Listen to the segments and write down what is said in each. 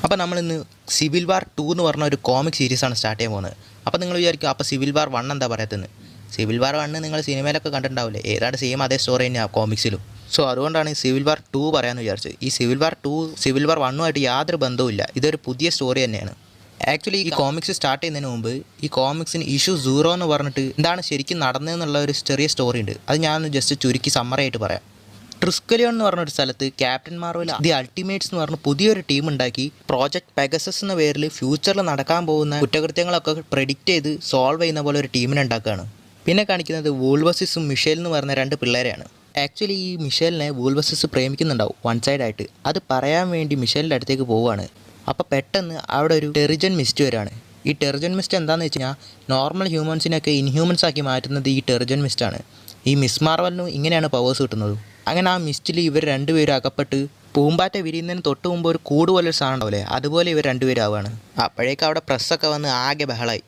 അപ്പോൾ നമ്മളിന്ന് സിവിൽ വാർ 2 എന്ന് പറഞ്ഞ ഒരു കോമിക് സീരീസാണ് സ്റ്റാർട്ട് ചെയ്യാൻ പോകുന്നത്. അപ്പോൾ നിങ്ങൾ വിചാരിക്കും അപ്പോൾ സിവിൽ വാർ 1 എന്താ പറയത്തുന്നത്? സിവിൽ വാർ 1 നിങ്ങൾ സിനിമയിലൊക്കെ കണ്ടിട്ടുണ്ടാവില്ലേ, ഏതാണ്ട് സെയിം അതേ സ്റ്റോറി തന്നെയാണ് കോമിക്സിലും. സോ അതുകൊണ്ടാണ് സിവിൽ വാർ 2 പറയാമെന്ന് വിചാരിച്ചത്. ഈ സിവിൽ വാർ 2 സിവിൽ വാർ 1 യാതൊരു ബന്ധവുമില്ല, ഇതൊരു പുതിയ സ്റ്റോറി തന്നെയാണ്. ആക്ച്വലി ഈ കോമിക്സ് സ്റ്റാർട്ട് ചെയ്യുന്നതിന് മുമ്പ് ഈ കോമിക്സിന് ഇഷ്യൂ 0 എന്ന് പറഞ്ഞിട്ട് എന്താണ് ശരിക്കും നടന്നതെന്നുള്ള ഒരു ചെറിയ സ്റ്റോറി ഉണ്ട്. അത് ഞാനൊന്ന് ജസ്റ്റ് ചുരുക്കി സമ്മറി ആയിട്ട് പറയാം. ട്രിസ്കലിയോൺ എന്ന് പറഞ്ഞൊരു സ്ഥലത്ത് ക്യാപ്റ്റൻ മാർവൽ ദി അൾട്ടിമേറ്റ്സ് എന്ന് പറഞ്ഞ പുതിയൊരു ടീം ഉണ്ടാക്കി പ്രോജക്റ്റ് പെഗസസ് എന്ന പേരിൽ ഫ്യൂച്ചറിൽ നടക്കാൻ പോകുന്ന കുറ്റകൃത്യങ്ങളൊക്കെ പ്രെഡിക്റ്റ് ചെയ്ത് സോൾവ് ചെയ്യുന്ന പോലെ ഒരു ടീമിനെ ഉണ്ടാക്കുകയാണ്. പിന്നെ കാണിക്കുന്നത് വൂൾവസിസും മിഷേൽ എന്ന് പറഞ്ഞ രണ്ട് പിള്ളേരെയാണ്. ആക്ച്വലി ഈ മിഷേലിനെ വൂൾവസിസ് പ്രേമിക്കുന്നുണ്ടാവും വൺ സൈഡായിട്ട്. അത് പറയാൻ വേണ്ടി മിഷേലിൻ്റെ അടുത്തേക്ക് പോവുകയാണ്. അപ്പോൾ പെട്ടെന്ന് അവിടെ ഒരു ടെറിജൻ മിസ്റ്റ് വരികയാണ്. ഈ ടെറിജൻ മിസ്റ്റ് എന്താണെന്ന് വെച്ച് കഴിഞ്ഞാൽ നോർമൽ ഹ്യൂമൻസിനെയൊക്കെ ഇൻഹ്യൂമൻസ് ആക്കി മാറ്റുന്നത് ഈ ടെറിജൻ മിസ്റ്റാണ്. ഈ മിസ് മാർവലിനും ഇങ്ങനെയാണ് പവേഴ്സ് കിട്ടുന്നത്. അങ്ങനെ ആ മിസ്റ്റിൽ ഇവർ രണ്ടുപേരും അകപ്പെട്ട് പൂമ്പാറ്റ വിരിയുന്നതിന് തൊട്ട് മുമ്പ് ഒരു കൂട് പോലൊരു സാധനം ഉണ്ടാവില്ലേ, അതുപോലെ ഇവർ രണ്ടുപേരും ആവുകയാണ്. അപ്പോഴേക്കും അവിടെ പ്രസ്സൊക്കെ വന്ന് ആകെ ബഹളായി.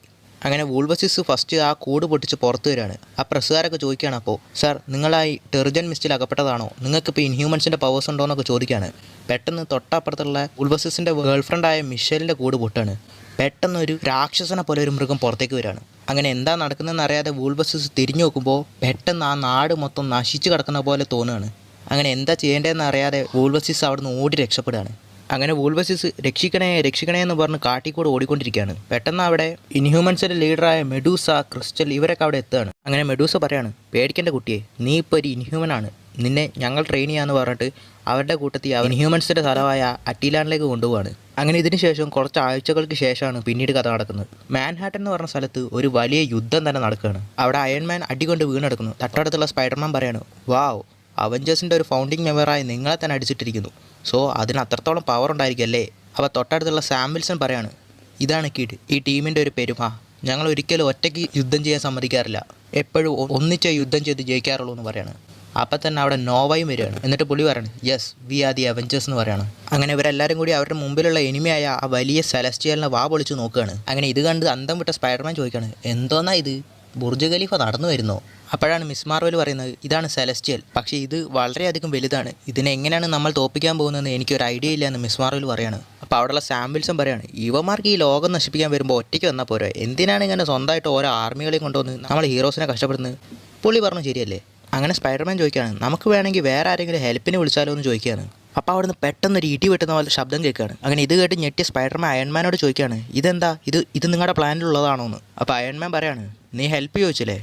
അങ്ങനെ വൂൾവസിസ് ഫസ്റ്റ് ആ കൂട് പൊട്ടിച്ച് പുറത്ത് വരികയാണ്. ആ പ്രസ്സുകാരൊക്കെ ചോദിക്കുകയാണ്, അപ്പോൾ സാർ നിങ്ങളായി ടെറിജൻ മിസ്റ്റിൽ അകപ്പെട്ടതാണോ, നിങ്ങൾക്കിപ്പോൾ ഇൻഹ്യൂമൻസിൻ്റെ പവേഴ്സ് ഉണ്ടോ എന്നൊക്കെ ചോദിക്കുകയാണ്. പെട്ടെന്ന് തൊട്ടപ്പുറത്തുള്ള വൂൾവസിസിൻ്റെ ഗേൾഫ്രണ്ടായ മിഷേലിൻ്റെ കൂട് പൊട്ടാണ്. പെട്ടെന്ന് ഒരു രാക്ഷസനെ പോലെ ഒരു മൃഗം പുറത്തേക്ക് വരികയാണ്. അങ്ങനെ എന്താ നടക്കുന്നതെന്ന് അറിയാതെ വൂൾവസിസ് തിരിഞ്ഞു നോക്കുമ്പോൾ പെട്ടെന്ന് ആ നാട് മൊത്തം നശിച്ച് കിടക്കുന്ന പോലെ തോന്നുകയാണ്. അങ്ങനെ എന്താ ചെയ്യേണ്ടതെന്ന് അറിയാതെ വൂൾവസിസ് അവിടുന്ന് ഓടി രക്ഷപ്പെടുകയാണ്. അങ്ങനെ വൂൾവസിസ് രക്ഷിക്കണേ രക്ഷിക്കണേ എന്ന് പറഞ്ഞ് കാട്ടിക്കൂടെ ഓടിക്കൊണ്ടിരിക്കുകയാണ്. പെട്ടെന്ന് അവിടെ ഇൻഹ്യൂമൻസിൻ്റെ ലീഡറായ മെഡൂസ, ക്രിസ്റ്റൽ ഇവരൊക്കെ അവിടെ എത്തുകയാണ്. അങ്ങനെ മെഡൂസ പറയാണ്, പേടിക്കേണ്ട കുട്ടിയെ, നീ ഇപ്പോൾ ഒരു ഇൻഹ്യൂമനാണ്, നിന്നെ ഞങ്ങൾ ട്രെയിൻ ചെയ്യാമെന്ന് പറഞ്ഞിട്ട് അവരുടെ കൂട്ടത്തിൽ ഇൻഹ്യൂമൻസിൻ്റെ സ്ഥലമായ അറ്റീലാൻഡിലേക്ക് കൊണ്ടുപോവാണ്. അങ്ങനെ ഇതിന് ശേഷം കുറച്ച് ആഴ്ചകൾക്ക് ശേഷമാണ് പിന്നീട് കഥ നടക്കുന്നത്. മാൻഹാട്ടൻ എന്ന് പറഞ്ഞ സ്ഥലത്ത് ഒരു വലിയ യുദ്ധം തന്നെ നടക്കുകയാണ്. അവിടെ അയൺമാൻ അടികൊണ്ട് വീണെടുക്കുന്നു. തൊട്ടടുത്തുള്ള സ്പൈഡർമാൻ പറയാണ്, വാവ്, അവഞ്ചേഴ്സിൻ്റെ ഒരു ഫൗണ്ടിങ് മെമ്പറായി നിങ്ങളെ തന്നെ അടിച്ചിട്ടിരിക്കുന്നു. സോ അതിന് അത്രത്തോളം പവർ ഉണ്ടായിരിക്കുമല്ലേ. അപ്പോൾ തൊട്ടടുത്തുള്ള സാം വിൽസൺ പറയാണ്, ഇതാണ് കിഡ്, ഈ ടീമിൻ്റെ ഒരു പെരുമ. ഞങ്ങൾ ഒരിക്കലും ഒറ്റയ്ക്ക് യുദ്ധം ചെയ്യാൻ സമ്മതിക്കാറില്ല, എപ്പോഴും ഒന്നിച്ച് യുദ്ധം ചെയ്ത് ജയിക്കാറുള്ളൂ എന്ന് പറയാണ്. അപ്പം തന്നെ അവിടെ നോവയും വരികയാണ്. എന്നിട്ട് പുള്ളി പറയാണ്, yes we are the Avengers എന്ന് പറയാണ്. അങ്ങനെ ഇവരെല്ലാവരും കൂടി അവരുടെ മുമ്പിലുള്ള എനിമിയായ ആ വലിയ സെലസ്റ്റിയലിനെ വാ പൊളിച്ച് നോക്കുകയാണ്. അങ്ങനെ ഇത് കണ്ട് അന്തം വിട്ട സ്പൈഡർമാൻ ചോദിക്കുകയാണ്, എന്തോന്നാ ഇത്, ബുർജ് ഖലീഫ നടന്നു വരുന്നോ? അപ്പോഴാണ് മിസ് മാർവൽ പറയുന്നത്, ഇതാണ് സെലസ്റ്റിയൽ, പക്ഷേ ഇത് വളരെയധികം വലുതാണ്, ഇതിനെ എങ്ങനെയാണ് നമ്മൾ തോൽപ്പിക്കാൻ പോകുന്നതെന്ന് എനിക്കൊരു ഐഡിയ ഇല്ല എന്ന് മിസ് മാർവൽ പറയാണ്. അപ്പോൾ അവിടെയുള്ള സാം വിൽസൺ പറയാണ്, ഇവന്മാർക്ക് ഈ ലോകം നശിപ്പിക്കാൻ വരുമ്പോൾ ഒറ്റയ്ക്ക് വന്നാൽ പോരെ, എന്തിനാണ് ഇങ്ങനെ സ്വന്തമായിട്ട് ഓരോ ആർമികളെയും കൊണ്ടുവന്ന് നമ്മൾ ഹീറോസിനെ കഷ്ടപ്പെടുന്നത്? പുള്ളി പറഞ്ഞു, ശരിയല്ലേ. അങ്ങനെ സ്പൈഡർമാൻ ചോദിക്കുകയാണ്, നമുക്ക് വേണമെങ്കിൽ വേറെ ആരെങ്കിലും ഹെൽപ്പിന് വിളിച്ചാലോ എന്ന് ചോദിക്കുകയാണ്. അപ്പോൾ അവിടുന്ന് പെട്ടെന്നൊരു ഇടി വെട്ടുന്ന പോലെ ശബ്ദം കേൾക്കുകയാണ്. അങ്ങനെ ഇത് കേട്ട് ഞെട്ടിയ സ്പൈഡർമാൻ അയൺമാനോട് ചോദിക്കുകയാണ്, ഇതെന്താ, ഇത് നിങ്ങളുടെ പ്ലാനിലുള്ളതാണോ എന്ന്. അപ്പോൾ അയൺമാൻ പറയാണ്, നീ ഹെൽപ്പ് ചോദിച്ചില്ലേ,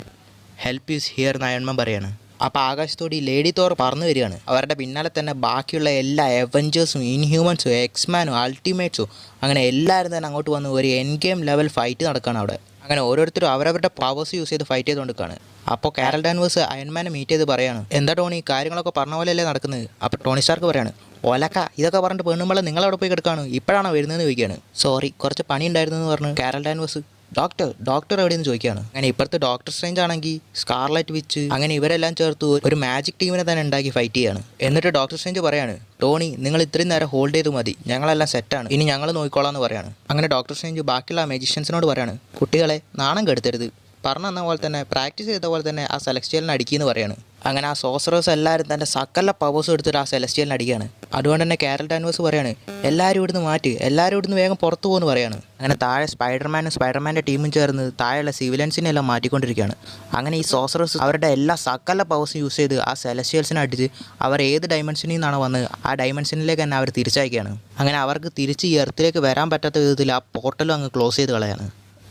ഹെൽപ്പ് ഈസ് ഹിയർ എന്ന് അയൺമാൻ പറയാണ്. അപ്പോൾ ആകാശത്തോടെ ഈ ലേഡി തോർ പറന്നു വരികയാണ്. അവരുടെ പിന്നാലെ തന്നെ ബാക്കിയുള്ള എല്ലാ അവഞ്ചേഴ്സും ഇൻഹ്യൂമൻസും എക്സ്മാനും അൾട്ടിമേറ്റ്സും അങ്ങനെ എല്ലാവരും തന്നെ അങ്ങോട്ട് വന്ന് ഒരു എൻ ഗെയിം ലെവൽ ഫൈറ്റ് നടക്കുകയാണ് അവിടെ. അങ്ങനെ ഓരോരുത്തരും അവരവരുടെ പവേഴ്സ് യൂസ് ചെയ്ത് ഫൈറ്റ് ചെയ്തുകൊണ്ടിരിക്കുകയാണ്. അപ്പോൾ കാരൽ ഡാൻവേഴ്സ് അയൺമാനെ മീറ്റ് ചെയ്ത് പറയാണ്, എന്താ ടോണി, കാര്യങ്ങളൊക്കെ പറഞ്ഞ പോലെയല്ലേ നടക്കുന്നത്? അപ്പോൾ ടോണി സ്റ്റാർക്ക് പറയാണ്, ഒലക്ക, ഇതൊക്കെ പറഞ്ഞിട്ട് പെണ്ണുമ്പോൾ നിങ്ങളവിടെ പോയി കിടക്കുകയാണ്, ഇപ്പോഴാണോ വരുന്നതെന്ന് ചോദിക്കുകയാണ്. സോറി, കുറച്ച് പണി ഉണ്ടായിരുന്നു എന്ന് പറഞ്ഞു കാരൽ ഡാൻവേഴ്സ്. ഡോക്ടർ എവിടെയെന്ന് ചോദിക്കുകയാണ്. അങ്ങനെ ഇപ്പുറത്ത് ഡോക്ടർ സ്ട്രേഞ്ച് ആണെങ്കിൽ സ്കാർലറ്റ് വിച്ച് അങ്ങനെ ഇവരെല്ലാം ചേർത്ത് ഒരു മാജിക് ടീമിനെ തന്നെ ഉണ്ടാക്കി ഫൈറ്റ് ചെയ്യാണ്. എന്നിട്ട് ഡോക്ടർ സ്ട്രേഞ്ച് പറയാണ്, ടോണി നിങ്ങൾ ഇത്രയും നേരം ഹോൾഡ് ചെയ്ത് മതി, ഞങ്ങളെല്ലാം സെറ്റാണ്, ഇനി ഞങ്ങൾ നോക്കിക്കോളാം എന്ന് പറയാണ്. അങ്ങനെ ഡോക്ടർ സ്ട്രേഞ്ച് ബാക്കിയുള്ള മജീഷ്യൻസിനോട് പറയാണ്, കുട്ടികളെ നാണം കെടുത്തരുത്, പറഞ്ഞ പോലെ തന്നെ പ്രാക്ടീസ് ചെയ്ത പോലെ തന്നെ ആ സെലസ്റ്റിയലിനെ അടിക്കുമെന്ന് പറയാണ്. അങ്ങനെ ആ സോസറേഴ്സ് എല്ലാവരും തൻ്റെ സകല പവേഴ്സ് എടുത്തിട്ട് ആ സെലസ്റ്റിയലിനെ അടിക്കുകയാണ്. അതുകൊണ്ട് തന്നെ കാരൽ ഡാൻവേഴ്സ് പറയാണ്, എല്ലാവരും ഇവിടുന്ന് മാറ്റി, എല്ലാവരും ഇവിടുന്ന് വേഗം പുറത്തു പോകുമെന്ന് പറയാണ്. അങ്ങനെ താഴെ സ്പൈഡർമാൻ്റെ ടീമും ചേർന്ന് താഴെയുള്ള സിവിലിയൻസിനെ എല്ലാം മാറ്റിക്കൊണ്ടിരിക്കുകയാണ്. അങ്ങനെ ഈ സോസറേഴ്സ് അവരുടെ എല്ലാ സകല പവേഴ്സും യൂസ് ചെയ്ത് ആ സെലസ്റ്റിയൽസിനെ അടിച്ച് അവർ ഏത് ഡൈമെൻഷനിൽ നിന്നാണ് വന്ന് ആ ഡൈമെൻഷനിലേക്ക് തന്നെ അവർ തിരിച്ചയക്കുകയാണ്. അങ്ങനെ അവർക്ക് തിരിച്ച് ഈ എർത്തിലേക്ക് വരാൻ പറ്റാത്ത വിധത്തിൽ ആ പോർട്ടലും അങ്ങ് ക്ലോസ് ചെയ്ത് കളയാണ്.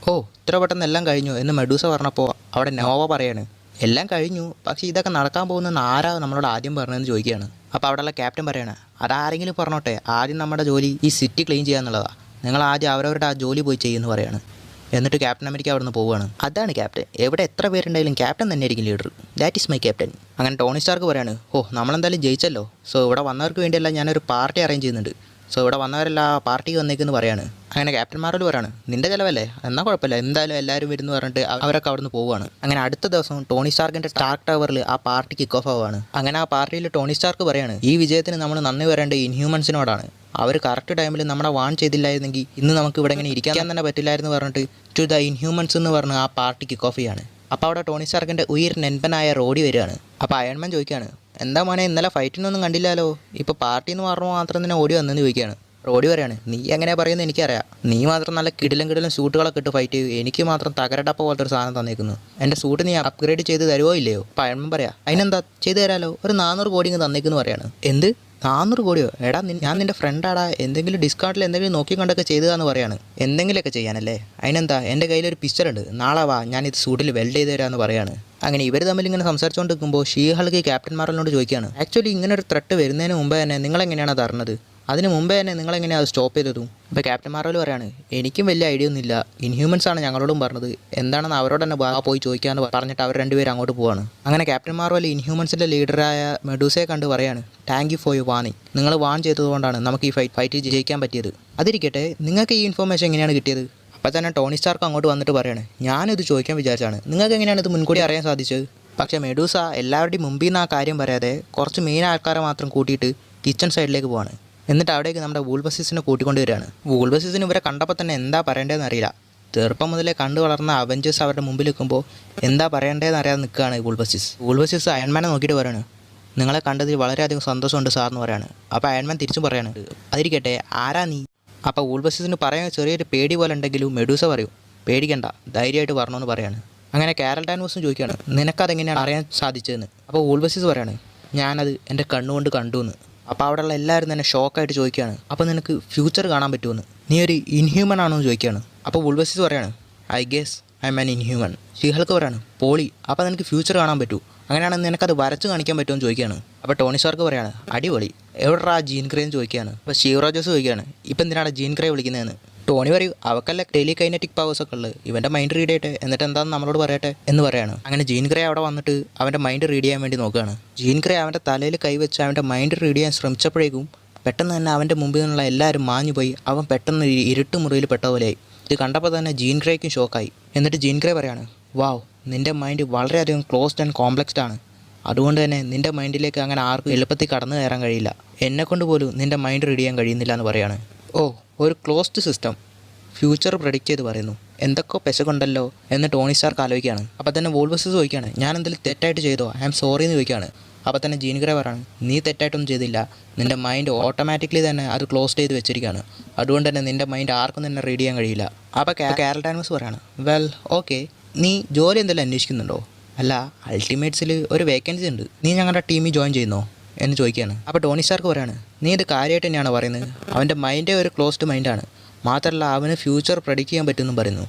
ഓ, ഇത്ര പെട്ടെന്ന് എല്ലാം കഴിഞ്ഞു എന്ന് മെഡൂസ പറഞ്ഞപ്പോൾ അവിടെ നോവ പറയാണ്, എല്ലാം കഴിഞ്ഞു, പക്ഷേ ഇതൊക്കെ നടക്കാൻ പോകുന്നതെന്ന് ആരാ നമ്മളോട് ആദ്യം പറഞ്ഞതെന്ന് ചോദിക്കുകയാണ്. അപ്പോൾ അവിടെയുള്ള ക്യാപ്റ്റൻ പറയാണ്, അതാരെങ്കിലും പറഞ്ഞോട്ടെ, ആദ്യം നമ്മുടെ ജോലി ഈ സിറ്റി ക്ലീൻ ചെയ്യുക എന്നുള്ളതാണ്, നിങ്ങൾ ആദ്യം അവരവരുടെ ആ ജോലി പോയി ചെയ്യുമെന്ന് പറയാണ്. എന്നിട്ട് ക്യാപ്റ്റൻ അമേരിക്ക അവിടെ നിന്ന് പോവുകയാണ്. അതാണ് ക്യാപ്റ്റൻ, എവിടെ എത്ര പേരുണ്ടായാലും ക്യാപ്റ്റൻ തന്നെയായിരിക്കും leader, that is my captain. അങ്ങനെ ടോണി സ്റ്റാർക്ക് പറയാണ്, ഓ നമ്മളെന്തായാലും ജയിച്ചല്ലോ, സോ ഇവിടെ വന്നവർക്ക് വേണ്ടിയല്ല ഞാനൊരു പാർട്ടി അറേഞ്ച് ചെയ്യുന്നുണ്ട്, സോ ഇവിടെ വന്നവരെല്ലാം ആ പാർട്ടിക്ക് വന്നേക്കെന്ന് പറയാണ്. അങ്ങനെ ക്യാപ്റ്റൻ മാർവൽ പറയാണ്, നിൻ്റെ ചിലവല്ലേ, എന്നാൽ കുഴപ്പമില്ല, എന്തായാലും എല്ലാവരും വരുന്നു പറഞ്ഞിട്ട് അവരൊക്കെ അവിടെ നിന്ന് പോവുകയാണ്. അങ്ങനെ അടുത്ത ദിവസം ടോണി സ്റ്റാർക്കിൻ്റെ സ്റ്റാർക്ക് ടവറിൽ ആ പാർട്ടി കിക്ക് ഓഫ് ആവുകയാണ്. അങ്ങനെ ആ പാർട്ടിയിൽ ടോണി സ്റ്റാർക്ക് പറയാണ്, ഈ വിജയത്തിന് നമ്മൾ നന്ദി പറയേണ്ടത് ഇൻഹ്യൂമൻസിനോടാണ്, അവർ കറക്റ്റ് ടൈമിൽ നമ്മളെ വാൺ ചെയ്തില്ലായിരുന്നെങ്കിൽ ഇന്ന് നമുക്ക് ഇവിടെ ഇങ്ങനെ ഇരിക്കാൻ തന്നെ പറ്റില്ലായിരുന്നു പറഞ്ഞിട്ട് ടു ദ ഇൻഹ്യൂമൻസ് എന്ന് പറഞ്ഞ് ആ പാർട്ടി കിക്ക് ഓഫ് ചെയ്യാണ്. അപ്പോൾ അവിടെ ടോണി സ്റ്റാർക്കിൻ്റെ ഉയർ നെൻപനായ റോഡി വരികയാണ്. അപ്പോൾ അയൺമാൻ ചോദിക്കുകയാണ്, എന്താ മോനെ ഇന്നലെ ഫൈറ്റിനൊന്നും കണ്ടില്ലല്ലോ, ഇപ്പോൾ പാർട്ടി എന്ന് പറഞ്ഞാൽ മാത്രം തന്നെ ഓടി വന്നെന്ന് ചോദിക്കുകയാണ്. റോഡി പറയാണ്, നീ എങ്ങനെ പറയുന്നത് എനിക്കറിയാം. നീ മാത്രം നല്ല കിടിലം സൂട്ടുകളൊക്കെ ഇട്ട് ഫൈറ്റ് ചെയ്യും, എനിക്ക് മാത്രം തകരടപ്പ പോലത്തെ ഒരു സാധനം തന്നേക്കുന്നു. എൻ്റെ സൂട്ട് നീ അപ്ഗ്രേഡ് ചെയ്ത് തരുമോ ഇല്ലയോ? അപ്പോൾ അയൺമാൻ പറയാം, അതിനെന്താ ചെയ്തു തരാമല്ലോ, ഒരു 400 കോടി ഇങ്ങ് തന്നേക്കുന്നു പറയാണ്. എന്ത് 400 കോടിയോ? എടാ ഞാൻ നിൻ്റെ ഫ്രണ്ടാടാ, എന്തെങ്കിലും ഡിസ്കൗണ്ടിൽ എന്തെങ്കിലും നോക്കി കണ്ടൊക്കെ ചെയ്തതാന്ന് പറയാണ്. എന്തെങ്കിലുമൊക്കെ ചെയ്യാനല്ലേ? അതിനെന്താ, എൻ്റെ കയ്യിലൊരു പിസ്റ്റളുണ്ട്, നാളെ വാ ഞാനിത് സൂട്ടിൽ വെൽഡ് ചെയ്ത് തരാമെന്ന് പറയാണ്. അങ്ങനെ ഇവർ തമ്മിൽ ഇങ്ങനെ സംസാരിച്ചുകൊണ്ട് നിൽക്കുമ്പോൾ ഷീ ഹൾക്ക് ക്യാപ്റ്റൻ മാർവലിനോട് ചോദിക്കുകയാണ്, ആക്ച്വലി ഇങ്ങനെ ഒരു ത്രെട്ട് വരുന്നതിന് മുമ്പേ തന്നെ നിങ്ങളെങ്ങനെയാണ് അത് അറിഞ്ഞത്? അതിന് മുമ്പേ തന്നെ നിങ്ങളെങ്ങനെയാണ് അത് സ്റ്റോപ്പ് ചെയ്തതും? ഇപ്പോൾ ക്യാപ്റ്റൻ മാർവൽ പറയാണ്, എനിക്കും വലിയ ഐഡിയ ഒന്നുമില്ല, ഇൻഹ്യൂമൻസ് ആണ് ഞങ്ങളോടും പറഞ്ഞത്, എന്താണെന്ന് അവരോട് തന്നെ പോയി ചോദിക്കാമെന്ന് പറഞ്ഞിട്ട് അവർ രണ്ടുപേരും അങ്ങോട്ട് പോവാണ്. അങ്ങനെ ക്യാപ്റ്റൻ മാർവൽ ഇൻഹ്യൂമൻസിൻ്റെ ലീഡറായ മെഡൂസയെ കണ്ട് പറയാണ്, thank you for you warning, നിങ്ങൾ വാൺ ചെയ്തതുകൊണ്ടാണ് നമുക്ക് ഈ ഫൈറ്റ് ജയിക്കാൻ പറ്റിയത്. അതിരിക്കട്ടെ, നിങ്ങൾക്ക് ഈ ഇൻഫർമേഷൻ എങ്ങനെയാണ് കിട്ടിയത്? അപ്പോൾ തന്നെ ടോണി സ്റ്റാർക്ക് അങ്ങോട്ട് വന്നിട്ട് പറയാണ്, ഞാനിത് ചോദിക്കാൻ വിചാരിച്ചാണ്, നിങ്ങൾക്ക് എങ്ങനെയാണ് ഇത് മുൻകൂട്ടി അറിയാൻ സാധിച്ചത്? പക്ഷേ മെഡൂസ എല്ലാവരുടെയും മുമ്പിൽ നിന്ന് ആ കാര്യം പറയാതെ കുറച്ച് മെയിൻ ആൾക്കാരെ മാത്രം കൂട്ടിയിട്ട് കിച്ചൺ സൈഡിലേക്ക് പോവാണ്. എന്നിട്ട് അവിടേക്ക് നമ്മുടെ വൂൾബസിസിനെ കൂട്ടിക്കൊണ്ട് വരികയാണ്. വൂൾബസിസിന് ഇവരെ കണ്ടപ്പോൾ തന്നെ എന്താ പറയേണ്ടതെന്ന് അറിയില്ല. ചെറുപ്പം മുതലേ കണ്ടു വളർന്ന അവഞ്ചേഴ്സ് അവരുടെ മുമ്പിൽ നിൽക്കുമ്പോൾ എന്താ പറയേണ്ടതെന്ന് അറിയാതെ നിൽക്കുകയാണ് വൂൾബസിസ് അയൺമാനെ നോക്കിയിട്ട് പറയാണ്, നിങ്ങളെ കണ്ടതിൽ വളരെയധികം സന്തോഷമുണ്ട് സാർ എന്ന് പറയാണ്. അപ്പോൾ അയൺമാൻ തിരിച്ചും പറയാണ്, അതിരിക്കട്ടെ ആരാ നീ? അപ്പോൾ വൂൾബസിസിന് പറയാൻ ചെറിയൊരു പേടി പോലെ ഉണ്ടെങ്കിലും മെഡൂസ പറയും, പേടിക്കണ്ട, ധൈര്യമായിട്ട് പറഞ്ഞോന്ന് പറയാണ്. അങ്ങനെ കാരൽ ഡാൻവേഴ്സും ചോദിക്കുകയാണ്, നിനക്കതെങ്ങനെയാണ് അറിയാൻ സാധിച്ചതെന്ന്? അപ്പോൾ വൂൾബസിസ് പറയാണ്, ഞാനത് എൻ്റെ കണ്ണുകൊണ്ട് കണ്ടു എന്ന്. അപ്പോൾ അവിടെയുള്ള എല്ലാവരും തന്നെ ഷോക്കായിട്ട് ചോദിക്കുകയാണ്, അപ്പോൾ നിനക്ക് ഫ്യൂച്ചർ കാണാൻ പറ്റുമെന്ന്? നീ ഒരു ഇൻഹ്യൂമൻ ആണോ എന്ന് ചോദിക്കുകയാണ്. അപ്പോൾ വൂൾബസിസ് പറയാണ്, I guess I am an inhuman. She Hulk പറയാണ്, പോളി, അപ്പോൾ നിനക്ക് ഫ്യൂച്ചർ കാണാൻ പറ്റൂ, അങ്ങനെയാണെങ്കിൽ നിനക്കത് വരച്ച് കാണിക്കാൻ പറ്റുമെന്ന് ചോദിക്കുകയാണ്. അപ്പോൾ ടോണി സ്റ്റാർക്ക് പറയാണ്, അടിപൊളി, എവിടെടാ ജീൻ ഗ്രേ എന്ന് ചോദിക്കുകയാണ്. അപ്പോൾ സ്റ്റീവ് റോജേഴ്സ് ചോദിക്കുകയാണ്, ഇപ്പം എന്തിനാണ് ജീൻ ഗ്രേ വിളിക്കുന്നതെന്ന്. ടോണി പറയും, അവക്കല്ല ടെലികൈനറ്റിക് പവേഴ്സൊക്കെ ഉള്ളത്, ഇവൻ്റെ മൈൻഡ് റീഡ് ചെയ്യട്ടെ, എന്നിട്ട് എന്താണെന്ന് നമ്മളോട് പറയട്ടെ എന്ന് പറയാണ്. അങ്ങനെ ജീൻ ഗ്രേ അവിടെ വന്നിട്ട് അവൻ്റെ മൈൻഡ് റീഡ് ചെയ്യാൻ വേണ്ടി നോക്കുകയാണ്. ജീൻ ഗ്രേ അവൻ്റെ തലയിൽ കൈവച്ച് അവൻ്റെ മൈൻഡ് റീഡ് ചെയ്യാൻ ശ്രമിച്ചപ്പോഴേക്കും പെട്ടെന്ന് തന്നെ അവൻ്റെ മുമ്പിൽ നിന്നുള്ള എല്ലാവരും മാഞ്ഞു പോയി, അവൻ പെട്ടെന്ന് ഇരുട്ട് മുറിയിൽ പെട്ട പോലെയായി. ഇത് കണ്ടപ്പോൾ തന്നെ ജീൻ ഗ്രേക്കും ഷോക്കായി. എന്നിട്ട് ജീൻ ഗ്രേ പറയാണ്, വാവ്, നിൻ്റെ മൈൻഡ് വളരെയധികം ക്ലോസ്ഡ് ആൻഡ് കോംപ്ലക്സ്ഡ് ആണ്, അതുകൊണ്ട് തന്നെ നിൻ്റെ മൈൻഡിലേക്ക് അങ്ങനെ ആർക്കും എളുപ്പത്തിൽ കടന്നു കയറാൻ കഴിയില്ല, എന്നെക്കൊണ്ട് പോലും നിൻ്റെ മൈൻഡ് റീഡ് ചെയ്യാൻ കഴിയുന്നില്ല എന്ന് പറയാണ്. ഓ, ഒരു ക്ലോസ്ഡ് സിസ്റ്റം ഫ്യൂച്ചർ പ്രെഡിക്റ്റ് ചെയ്ത് പറയുന്നു, എന്തൊക്കെ പെശകുണ്ടല്ലോ എന്ന് ടോണി സ്റ്റാർക്ക് ആലോചിക്കുകയാണ്. അപ്പോൾ തന്നെ വൂൾബസിസ് ചോദിക്കുകയാണ്, ഞാൻ എന്തെങ്കിലും തെറ്റായിട്ട് ചെയ്തോ, ഐ ആം സോറി എന്ന് ചോദിക്കുകയാണ്. അപ്പോൾ തന്നെ ജീൻ ഗ്രേ പറയാണ്, നീ തെറ്റായിട്ടൊന്നും ചെയ്തില്ല, നിൻ്റെ മൈൻഡ് ഓട്ടോമാറ്റിക്കലി തന്നെ അത് ക്ലോസ് ചെയ്ത് വെച്ചിരിക്കുകയാണ്, അതുകൊണ്ട് തന്നെ നിൻ്റെ മൈൻഡ് ആർക്കും തന്നെ റീഡ് ചെയ്യാൻ കഴിയില്ല. അപ്പോൾ കാരൽ ഡാൻവേഴ്സ് പറയാണ്, വെൽ ഓക്കെ, നീ ജോലി എന്തെങ്കിലും അന്വേഷിക്കുന്നുണ്ടോ? അല്ല, അൾട്ടിമേറ്റ്സിൽ ഒരു വേക്കൻസി ഉണ്ട്, നീ ഞങ്ങളുടെ ടീമിൽ ജോയിൻ ചെയ്യുന്നോ എന്ന് ചോദിക്കുകയാണ്. അപ്പോൾ ടോണി സ്റ്റാർക്ക് പറയാണ്, നീ ഇത് കാര്യമായിട്ട് തന്നെയാണ് പറയുന്നത്, അവൻ്റെ മൈൻഡേ ഒരു ക്ലോസ്ഡ് മൈൻഡാണ്, മാത്രമല്ല അവന് ഫ്യൂച്ചർ പ്രെഡിക്റ്റ് ചെയ്യാൻ പറ്റുമെന്നും പറയുന്നു.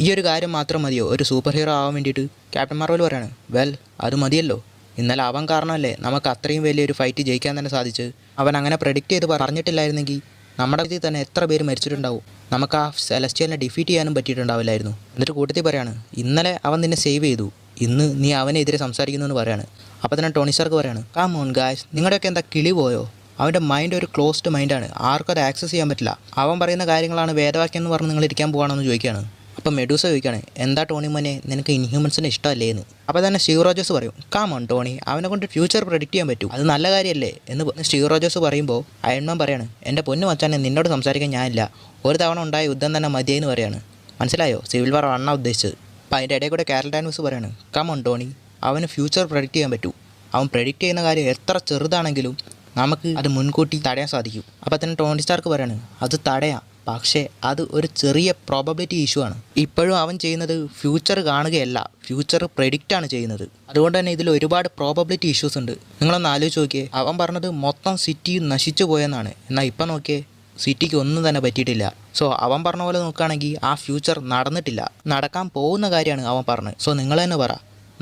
ഈ ഒരു കാര്യം മാത്രം മതിയോ ഒരു സൂപ്പർ ഹീറോ ആവാൻ വേണ്ടിയിട്ട്? ക്യാപ്റ്റൻ മാർവൽ പറയാണ്, വെൽ അത് മതിയല്ലോ, ഇന്നലെ അവൻ കാരണമല്ലേ നമുക്ക് അത്രയും വലിയൊരു ഫൈറ്റ് ജയിക്കാൻ തന്നെ സാധിച്ചത്. അവൻ അങ്ങനെ പ്രെഡിക്റ്റ് ചെയ്ത് പറഞ്ഞിട്ടില്ലായിരുന്നെങ്കിൽ നമ്മുടെ ഇതിൽ തന്നെ എത്ര പേര് മരിച്ചിട്ടുണ്ടാവും, നമുക്ക് ആ സെലസ്റ്റിയലിനെ ഡിഫീറ്റ് ചെയ്യാനും പറ്റിയിട്ടുണ്ടാവില്ലായിരുന്നു. എന്നിട്ട് കൂട്ടത്തിൽ പറയാണ്, ഇന്നലെ അവൻ നിന്നെ സേവ് ചെയ്തു, ഇന്ന് നീ അവനെതിരെ സംസാരിക്കുന്നു എന്ന് പറയാണ്. അപ്പോൾ തന്നെ ടോണി സ്റ്റാർക്ക് പറയാണ്, കം ഓൺ ഗായ്സ്, നിങ്ങളുടെയൊക്കെ എന്താ കിളി പോയോ? അവൻ്റെ മൈൻഡ് ഒരു ക്ലോസ്ഡ് മൈൻഡാണ്, ആർക്കും അത് ആക്സസ് ചെയ്യാൻ പറ്റില്ല, അവൻ പറയുന്ന കാര്യങ്ങളാണ് വേദവാക്യം എന്ന് പറഞ്ഞ് നിങ്ങൾ ഇരിക്കാൻ പോകണമെന്ന് ചോദിക്കുകയാണ്. അപ്പോൾ മെഡൂസ ചോദിക്കുകയാണ്, എന്താ ടോണി മോനെ, നിനക്ക് ഇൻഹ്യൂമൻസിനെ ഇഷ്ടമല്ലേ എന്ന്. അപ്പോൾ തന്നെ സ്റ്റീവ് റോജേഴ്സ് പറയും, കം ഓൺ ടോണി, അവനെ കൊണ്ട് ഫ്യൂച്ചർ പ്രെഡിക്റ്റ് ചെയ്യാൻ പറ്റും, അത് നല്ല കാര്യമല്ലേ എന്ന് സ്റ്റീവ് റോജേഴ്സ് പറയുമ്പോൾ അയൺമാൻ പറയാണ്, എൻ്റെ പൊന്നു മച്ചാനെ, നിന്നോട് സംസാരിക്കാൻ ഞാനില്ല, ഒരു തവണ ഉണ്ടായ യുദ്ധം തന്നെ മതിയെന്ന് പറയാണ്, മനസ്സിലായോ? സിവിൽ വാർ 1 ഉദ്ദേശിച്ചത്. അപ്പോൾ അതിൻ്റെ ഇടയിൽ കൂടെ കാരൽ ഡാൻവേഴ്സ് പറയാണ്, കം ഓൺ ടോണി, അവന് ഫ്യൂച്ചർ പ്രെഡിക്റ്റ് ചെയ്യാൻ പറ്റൂ, അവൻ പ്രെഡിക്റ്റ് ചെയ്യുന്ന കാര്യം എത്ര ചെറുതാണെങ്കിലും നമുക്ക് അത് മുൻകൂട്ടി തടയാൻ സാധിക്കും. അപ്പോൾ തന്നെ ടോണി സ്റ്റാർക്ക് പറയാണ്, അത് തടയാം, പക്ഷേ അത് ഒരു ചെറിയ പ്രോബബിലിറ്റി ഇഷ്യൂ ആണ്. ഇപ്പോഴും അവൻ ചെയ്യുന്നത് ഫ്യൂച്ചർ കാണുകയല്ല, ഫ്യൂച്ചർ പ്രെഡിക്റ്റാണ് ചെയ്യുന്നത്, അതുകൊണ്ട് തന്നെ ഇതിൽ ഒരുപാട് പ്രോബബിലിറ്റി ഇഷ്യൂസ് ഉണ്ട്. നിങ്ങളൊന്ന് ആലോചിച്ച് നോക്കിയേ, അവൻ പറഞ്ഞത് മൊത്തം സിറ്റി നശിച്ചു പോയെന്നാണ്, എന്നാൽ ഇപ്പം നോക്കിയേ സിറ്റിക്ക് ഒന്നും തന്നെ പറ്റിയിട്ടില്ല. സോ അവൻ പറഞ്ഞ പോലെ നോക്കുകയാണെങ്കിൽ ആ ഫ്യൂച്ചർ നടന്നിട്ടില്ല, നടക്കാൻ പോകുന്ന കാര്യമാണ് അവൻ പറഞ്ഞത്. സോ നിങ്ങൾ തന്നെ പറ,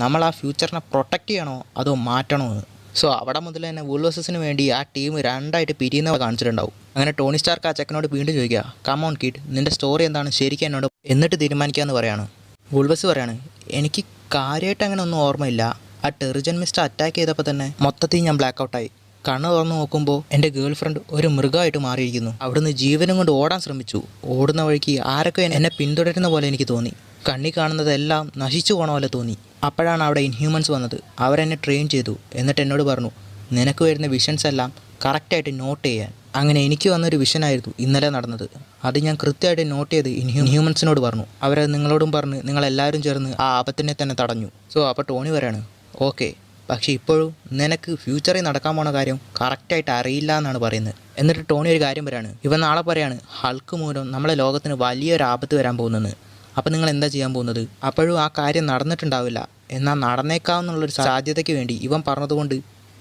നമ്മൾ ആ ഫ്യൂച്ചറിനെ പ്രൊട്ടക്റ്റ് ചെയ്യണോ അതോ മാറ്റണോ എന്ന്. സോ അവിടെ മുതൽ തന്നെ വൂൾബസിന് വേണ്ടി ആ ടീം രണ്ടായിട്ട് പിരിയുന്നവ കാണിച്ചിട്ടുണ്ടാവും. അങ്ങനെ ടോണി സ്റ്റാർക്ക് ആ ചെക്കനോട് വീണ്ടും ചോദിക്കുക, കമോൺ കിഡ്, നിൻ്റെ സ്റ്റോറി എന്താണ് ശരിക്കും എന്നോട് എന്നിട്ട് തീരുമാനിക്കാമെന്ന് പറയാണ്. വൂൾബസ് പറയാണ്, എനിക്ക് കാര്യമായിട്ട് അങ്ങനെ ഒന്നും ഓർമ്മയില്ല, ആ ടെറിജൻ മിസ്റ്റർ അറ്റാക്ക് ചെയ്തപ്പോൾ തന്നെ മൊത്തത്തിൽ ഞാൻ ബ്ലാക്ക് ഔട്ടായി. കണ്ണ് തുറന്ന് നോക്കുമ്പോൾ എൻ്റെ ഗേൾ ഫ്രണ്ട് ഒരു മൃഗമായിട്ട് മാറിയിരിക്കുന്നു. അവിടുന്ന് ജീവനും കൊണ്ട് ഓടാൻ ശ്രമിച്ചു. ഓടുന്ന വഴിക്ക് ആരൊക്കെ എന്നെ പിന്തുടരുന്ന പോലെ എനിക്ക് തോന്നി. കണ്ണി കാണുന്നതെല്ലാം നശിച്ചു പോണ പോലെ തോന്നി. അപ്പോഴാണ് അവിടെ ഇൻഹ്യൂമൻസ് വന്നത്. അവരെന്നെ ട്രെയിൻ ചെയ്തു. എന്നിട്ട് എന്നോട് പറഞ്ഞു, നിനക്ക് വരുന്ന വിഷൻസ് എല്ലാം കറക്റ്റായിട്ട് നോട്ട് ചെയ്യാൻ. അങ്ങനെ എനിക്ക് വന്നൊരു വിഷനായിരുന്നു ഇന്നലെ നടന്നത്. അത് ഞാൻ കൃത്യമായിട്ട് നോട്ട് ചെയ്ത് ഇൻഹ്യൂമൻസിനോട് പറഞ്ഞു. അവരത് നിങ്ങളോടും പറഞ്ഞ് നിങ്ങളെല്ലാവരും ചേർന്ന് ആ ആപത്തിനെ തന്നെ തടഞ്ഞു. സോ അപ്പോൾ ടോണി പറയാണ്, ഓക്കെ, പക്ഷേ ഇപ്പോഴും നിനക്ക് ഫ്യൂച്ചറിൽ നടക്കാൻ പോണ കാര്യം കറക്റ്റായിട്ട് അറിയില്ല എന്നാണ് പറയുന്നത്. എന്നിട്ട് ടോണി ഒരു കാര്യം പറയാണ്, ഇവൻ നാളെ പറയാണ് ഹൾക്ക് മൂലം നമ്മളെ ലോകത്തിന് വലിയൊരു ആപത്ത് വരാൻ പോകുന്നെന്ന്. അപ്പോൾ നിങ്ങൾ എന്താ ചെയ്യാൻ പോകുന്നത്? അപ്പോഴും ആ കാര്യം നടന്നിട്ടുണ്ടാവില്ല, എന്നാൽ നടന്നേക്കാവുന്നുള്ളൊരു സാധ്യതയ്ക്ക് വേണ്ടി ഇവൻ പറഞ്ഞതുകൊണ്ട്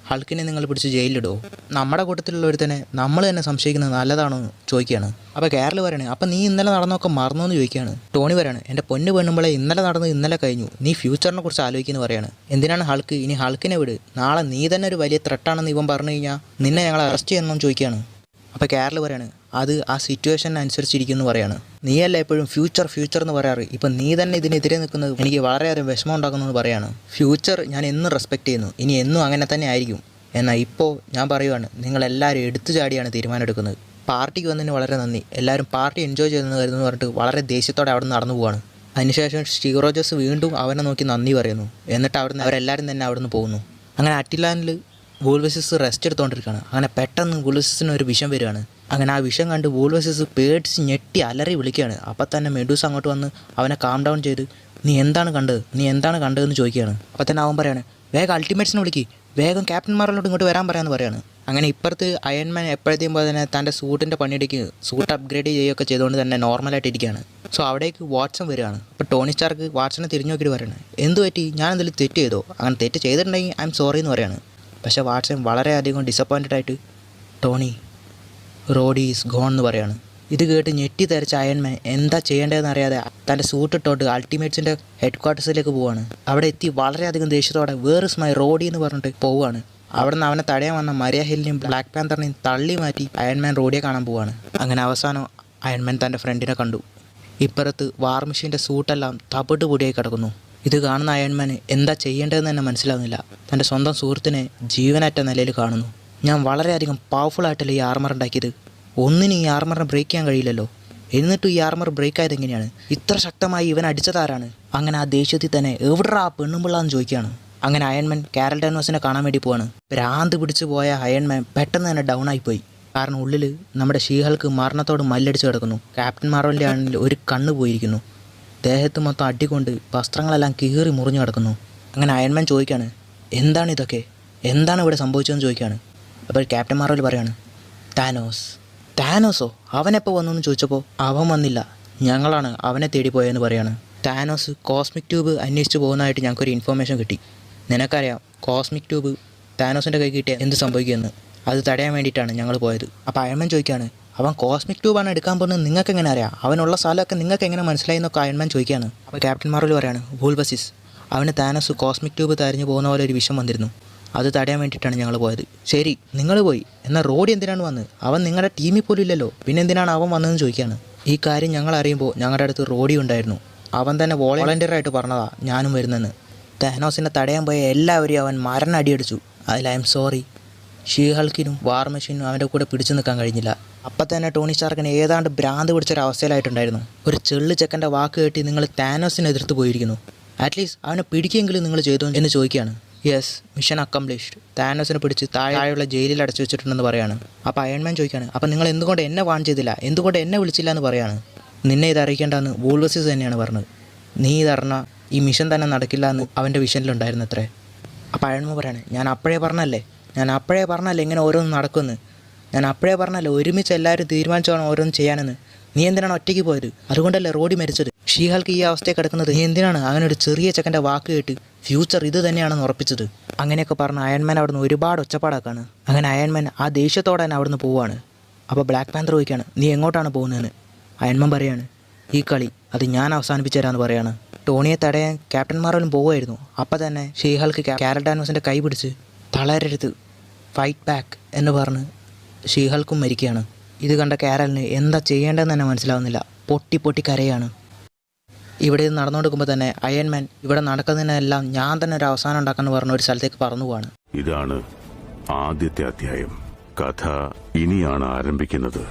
ഹൾക്കിനെ നിങ്ങൾ പിടിച്ച് ജയിലിലിടുമോ? നമ്മുടെ കൂട്ടത്തിലുള്ളവർ നമ്മൾ തന്നെ സംശയിക്കുന്നത് നല്ലതാണോ എന്ന് ചോദിക്കുകയാണ്. അപ്പോൾ കാരൽ പറയണേ, അപ്പം നീ ഇന്നലെ നടന്നൊക്കെ മറന്നു എന്ന് ചോദിക്കുകയാണ്. ടോണി പറയാണ്, എൻ്റെ പൊന്ന് പെണ്ണുമ്പോളെ ഇന്നലെ നടന്നത് ഇന്നലെ കഴിഞ്ഞു, നീ ഫ്യൂച്ചറിനെ കുറിച്ച് ആലോചിക്കുന്നു പറയാണ്. എന്തിനാണ് ഹൾക്ക്? ഇനി ഹൾക്കിനെ വിട്, നാളെ നീ തന്നെ ഒരു വലിയ ത്രെട്ടാണെന്ന് ഇവൻ പറഞ്ഞു കഴിഞ്ഞാൽ നിന്നെ ഞങ്ങൾ അറസ്റ്റ് ചെയ്യണമെന്ന് ചോദിക്കുകയാണ്. അപ്പോൾ കാരൽ പറയാണ്, അത് ആ സിറ്റുവേഷനനുസരിച്ചിരിക്കുന്നു പറയാണ്. നീയല്ല എപ്പോഴും ഫ്യൂച്ചർ എന്ന് പറയാറ്, ഇപ്പം നീ തന്നെ ഇതിനെതിരെ നിൽക്കുന്നത് എനിക്ക് വളരെയേറെ വിഷമം ഉണ്ടാക്കുന്നതെന്ന് പറയാണ്. ഫ്യൂച്ചർ ഞാൻ എന്നും റെസ്പെക്റ്റ് ചെയ്യുന്നു, ഇനി എന്നും അങ്ങനെ തന്നെ ആയിരിക്കും. എന്നാൽ ഇപ്പോൾ ഞാൻ പറയുവാണ്, നിങ്ങളെല്ലാവരും എടുത്തു ചാടിയാണ് തീരുമാനം എടുക്കുന്നത്. പാർട്ടിക്ക് വന്നതിന് വളരെ നന്ദി, എല്ലാവരും പാർട്ടി എൻജോയ് ചെയ്തെന്ന് കരുതെന്ന് പറഞ്ഞിട്ട് വളരെ ദേഷ്യത്തോടെ അവിടെ നിന്ന് നടന്നു പോവാണ്. അതിനുശേഷം സ്റ്റീവ് റോജേഴ്സ് വീണ്ടും അവനെ നോക്കി നന്ദി പറയുന്നു. എന്നിട്ട് അവിടുന്ന് അവരെല്ലാവരും തന്നെ അവിടെ നിന്ന് പോകുന്നു. അങ്ങനെ അറ്റിലാൻഡിൽ വൂൾവസിസ് റെസ്റ്റ് എടുത്തുകൊണ്ടിരിക്കുകയാണ്. അങ്ങനെ പെട്ടെന്ന് വൂൾവസിന് ഒരു വിഷം വരികയാണ്. അങ്ങനെ ആ വിഷം കണ്ട് വൂൾവസിസ് പേടിച്ച് ഞെട്ടി അലറി വിളിക്കുകയാണ്. അപ്പം തന്നെ മെഡൂസ് അങ്ങോട്ട് വന്ന് അവനെ കാം ഡൗൺ ചെയ്ത് നീ എന്താണ് കണ്ടതെന്ന് ചോദിക്കുകയാണ്. അപ്പം തന്നെ അവൻ പറയാണ്, വേഗം അൾട്ടിമേറ്റ്സിനെ വിളിക്ക്, വേഗം ക്യാപ്റ്റൻ മാർവലിനോട് ഇങ്ങോട്ട് വരാൻ പറയാമെന്ന് പറയാണ്. അങ്ങനെ ഇപ്പുറത്ത് അയൺമാൻ എപ്പോഴത്തേക്കും പോലെ തന്നെ തൻ്റെ സൂട്ടിൻ്റെ പണിയിടയ്ക്ക് സൂട്ട് അപ്ഗ്രേഡ് ചെയ്യുകയൊക്കെ ചെയ്തുകൊണ്ട് തന്നെ നോർമലായിട്ട് ഇരിക്കുകയാണ്. സോ അവിടേക്ക് വാട്സൺ വരികയാണ്. അപ്പോൾ ടോണി സ്റ്റാർക്ക് വാട്സനെ തിരിഞ്ഞു നോക്കിയിട്ട് പറയണേ, എന്ത് പറ്റി, ഞാൻ എന്തെങ്കിലും തെറ്റ് ചെയ്തോ? അങ്ങനെ തെറ്റ് ചെയ്തിട്ടുണ്ടെങ്കിൽ ഐ എം സോറി എന്ന് പറയാണ്. പക്ഷേ വാട്സൺ വളരെയധികം ഡിസപ്പോയിൻറ്റഡ് ആയിട്ട് ടോണി റോഡി ഈസ് ഗോൺ എന്ന് പറയാണ്. ഇത് കേട്ട് ഞെട്ടി തെറിച്ച അയൺമാൻ എന്താ ചെയ്യേണ്ടതെന്ന് അറിയാതെ തൻ്റെ സൂട്ട് ഇട്ടോട്ട് അൾട്ടിമേറ്റ്സിൻ്റെ ഹെഡ് ക്വാർട്ടേഴ്സിലേക്ക് പോവാണ്. അവിടെ എത്തി വളരെയധികം ദേഷ്യത്തോടെ വേർ ഇസ് മൈ റോഡി എന്ന് പറഞ്ഞിട്ട് പോവുകയാണ്. അവിടെ നിന്ന് അവനെ തടയാൻ വന്ന മരിയ ഹില്ലിനെയും ബ്ലാക്ക് പാന്തറിനെയും തള്ളി മാറ്റി അയൺമാൻ റോഡിയെ കാണാൻ പോവാണ്. അങ്ങനെ അവസാനം അയൺമാൻ തൻ്റെ ഫ്രണ്ടിനെ കണ്ടു. ഇപ്പുറത്ത് വാർ മെഷീൻ്റെ സൂട്ടെല്ലാം തവിട്ട് പൊടിയായി കിടക്കുന്നു. ഇത് കാണുന്ന അയൺമാന് എന്താ ചെയ്യേണ്ടതെന്ന് തന്നെ മനസ്സിലാവുന്നില്ല. തൻ്റെ സ്വന്തം സുഹൃത്തിനെ ജീവനറ്റ നിലയിൽ കാണുന്നു. ഞാൻ വളരെയധികം പവർഫുള്ളായിട്ടല്ലേ ഈ ആർമർ ഉണ്ടാക്കിയത്, ഒന്നിനും ഈ ആർമറിനെ ബ്രേക്ക് ചെയ്യാൻ കഴിയില്ലല്ലോ, എന്നിട്ടും ഈ ആർമർ ബ്രേക്ക് ആയത് എങ്ങനെയാണ്? ഇത്ര ശക്തമായി ഇവൻ അടിച്ചതാരാണ്? അങ്ങനെ ആ ദേഷ്യത്തിൽ തന്നെ എവിടാ പെണ്ണുമ്പിള്ളാന്ന് ചോദിക്കുകയാണ്. അങ്ങനെ അയൺമാൻ കാരൽ ഡാൻവേഴ്സിനെ കാണാൻ വേണ്ടി പോവാണ്. ഭ്രാന്ത് പിടിച്ചു പോയ അയൺമാൻ പെട്ടെന്ന് തന്നെ ഡൗൺ ആയിപ്പോയി. കാരണം ഉള്ളിൽ നമ്മുടെ ഷീഹൾക്ക് മരണത്തോട് മല്ലടിച്ച് കിടക്കുന്നു. ക്യാപ്റ്റൻ മാർവലിൻ്റെ ആണെങ്കിൽ ഒരു കണ്ണ് പോയിരിക്കുന്നു. ദേഹത്ത് മൊത്തം അടികൊണ്ട് വസ്ത്രങ്ങളെല്ലാം കീറി മുറിഞ്ഞു കിടക്കുന്നു. അങ്ങനെ അയൺമാൻ ചോദിക്കുകയാണ്, എന്താണ് ഇതൊക്കെ, എന്താണ് ഇവിടെ സംഭവിച്ചതെന്ന് ചോദിക്കുകയാണ്. അപ്പോൾ ക്യാപ്റ്റൻ മാർവൽ പറയാണ്, താനോസോ അവനെപ്പോൾ വന്നു എന്ന് ചോദിച്ചപ്പോൾ അവൻ വന്നില്ല, ഞങ്ങളാണ് അവനെ തേടി പോയതെന്ന് പറയാണ്. താനോസ് കോസ്മിക് ട്യൂബ് അന്വേഷിച്ച് പോകുന്നതായിട്ട് ഞങ്ങൾക്കൊരു ഇൻഫർമേഷൻ കിട്ടി. നിനക്കറിയാം കോസ്മിക് ട്യൂബ് താനോസിൻ്റെ കൈ കിട്ടിയ എന്ത് സംഭവിക്കുമെന്ന്, അത് തടയാൻ വേണ്ടിയിട്ടാണ് ഞങ്ങൾ പോയത്. അപ്പോൾ അയൺമാൻ ചോദിക്കുകയാണ്, അവൻ കോസ്മിക് ട്യൂബാണ് എടുക്കാൻ പോകുന്നത് നിങ്ങൾക്ക് എങ്ങനെ അറിയാം, അവനുള്ള സ്ഥലമൊക്കെ നിങ്ങൾക്ക് എങ്ങനെ മനസ്സിലായി എന്നൊക്കെ അയൺമാൻ ചോദിക്കുകയാണ്. അപ്പോൾ ക്യാപ്റ്റൻ മാർവൽ പറയാണ്, വൂൾവസിസ് അവന് താനോസ് കോസ്മിക് ട്യൂബ് തരിഞ്ഞു പോകുന്ന പോലെ ഒരു വിഷം വന്നിരുന്നു, അത് തടയാൻ വേണ്ടിയിട്ടാണ് ഞങ്ങൾ പോയത്. ശരി, നിങ്ങൾ പോയി, എന്നാൽ റോഡി എന്തിനാണ് വന്നത്? അവൻ നിങ്ങളുടെ ടീമിൽ പോലും ഇല്ലല്ലോ, പിന്നെ എന്തിനാണ് അവൻ വന്നതെന്ന് ചോദിക്കുകയാണ്. ഈ കാര്യം ഞങ്ങൾ അറിയുമ്പോൾ ഞങ്ങളുടെ അടുത്ത് റോഡി ഉണ്ടായിരുന്നു, അവൻ തന്നെ വോളണ്ടിയറായിട്ട് പറഞ്ഞതാ ഞാനും വരുന്നെന്ന്. താനോസിനെ തടയാൻ പോയ എല്ലാവരെയും അവൻ മരണടിയടിച്ചു. അതിൽ ഐ എം സോറി, ഷീഹൾക്കിനും വാർ മെഷീനും അവൻ്റെ കൂടെ പിടിച്ചു നിൽക്കാൻ കഴിഞ്ഞില്ല. അപ്പം തന്നെ ടോണി സ്റ്റാർക്കിന് ഏതാണ്ട് ഭ്രാന്ത് പിടിച്ചൊരവസ്ഥയിലായിട്ടുണ്ടായിരുന്നു. ഒരു ചെള്ളു ചെക്കൻ്റെ വാക്ക് കേട്ടി നിങ്ങൾ താനോസിനെ എതിർത്ത് പോയിരിക്കുന്നു, അറ്റ്ലീസ്റ്റ് അവനെ പിടിക്കെങ്കിലും നിങ്ങൾ ചെയ്തു എന്ന് ചോദിക്കുകയാണ്. യെസ്, മിഷൻ അക്കംപ്ലിഷ്ഡ്, താനോസിനെ പിടിച്ച് താഴെയുള്ള ജയിലിൽ അടച്ചു വെച്ചിട്ടുണ്ടെന്ന് പറയാണ്. അപ്പോൾ അയൺമാൻ ചോദിക്കുകയാണ്, അപ്പം നിങ്ങൾ എന്തുകൊണ്ട് എന്നെ വാൺ ചെയ്തില്ല, എന്തുകൊണ്ട് എന്നെ വിളിച്ചില്ല എന്ന് പറയാണ്. നിന്നെ ഇത് അറിയിക്കേണ്ടെന്ന് വൂൾവസിസ് തന്നെയാണ് പറഞ്ഞത്, നീ ഇതറിഞ്ഞാൽ ഈ മിഷൻ തന്നെ നടക്കില്ല എന്ന് അവൻ്റെ വിഷനിലുണ്ടായിരുന്നു അത്രേ. അപ്പോൾ അയൺമാൻ പറയാണ്, ഞാൻ അപ്പോഴേ പറഞ്ഞല്ലേ ഇങ്ങനെ ഓരോന്നും നടക്കുമെന്ന്, ഞാൻ അപ്പോഴേ പറഞ്ഞല്ലേ ഒരുമിച്ച് എല്ലാവരും തീരുമാനിച്ചോണം ഓരോന്നും ചെയ്യാനെന്ന്. നീ എന്തിനാണ് ഒറ്റയ്ക്ക് പോയത്? അതുകൊണ്ടല്ലേ റോഡി മരിച്ചത്. ഷീഹൾക്ക് ഈ അവസ്ഥയെ കിടക്കുന്നത് നീ എന്തിനാണ് അങ്ങനെ ഒരു ചെറിയ ചെക്കൻ്റെ വാക്ക് കേട്ട് ഫ്യൂച്ചർ ഇത് തന്നെയാണെന്ന് ഉറപ്പിച്ചത്? അങ്ങനെയൊക്കെ പറഞ്ഞ് അയൺമാൻ അവിടുന്ന് ഒരുപാട് ഒച്ചപ്പാടാക്കാണ്. അങ്ങനെ അയൺമാൻ ആ ദേഷ്യത്തോടെ തന്നെ അവിടുന്ന് പോവുകയാണ്. അപ്പോൾ ബ്ലാക്ക് പാന്തർ ചോദിക്കുകയാണ്, നീ എങ്ങോട്ടാണ് പോകുന്നതെന്ന്. അയൺമാൻ പറയാണ്, ഈ കളി അത് ഞാൻ അവസാനിപ്പിച്ചു തരാമെന്ന് പറയാണ്. ടോണിയെ തടയാൻ ക്യാപ്റ്റൻ മാർവലും പോവുമായിരുന്നു. അപ്പം തന്നെ ഷീഹൾക്ക് കാരൽ ഡാൻവേഴ്സിൻ്റെ കൈ പിടിച്ച് തളരരുത്, ഫൈറ്റ് ബാക്ക് എന്ന് പറഞ്ഞ് ഷീഹൾക്കും മരിക്കുകയാണ്. ഇത് കണ്ട കാരലിന് എന്താ ചെയ്യേണ്ടതെന്ന് തന്നെ മനസ്സിലാവുന്നില്ല, പൊട്ടി കരയാണ്. ഇവിടെ ഇത് നടന്നുകൊടുക്കുമ്പോൾ തന്നെ അയൺമാൻ ഇവിടെ നടക്കുന്നതിനെല്ലാം ഞാൻ തന്നെ ഒരു അവസാനം ഉണ്ടാക്കാമെന്ന് പറഞ്ഞ ഒരു സ്ഥലത്തേക്ക് പറന്നു പോവാണ്. ഇതാണ് ആദ്യത്തെ അധ്യായം. കഥ ഇനിയാണ് ആരംഭിക്കുന്നത്.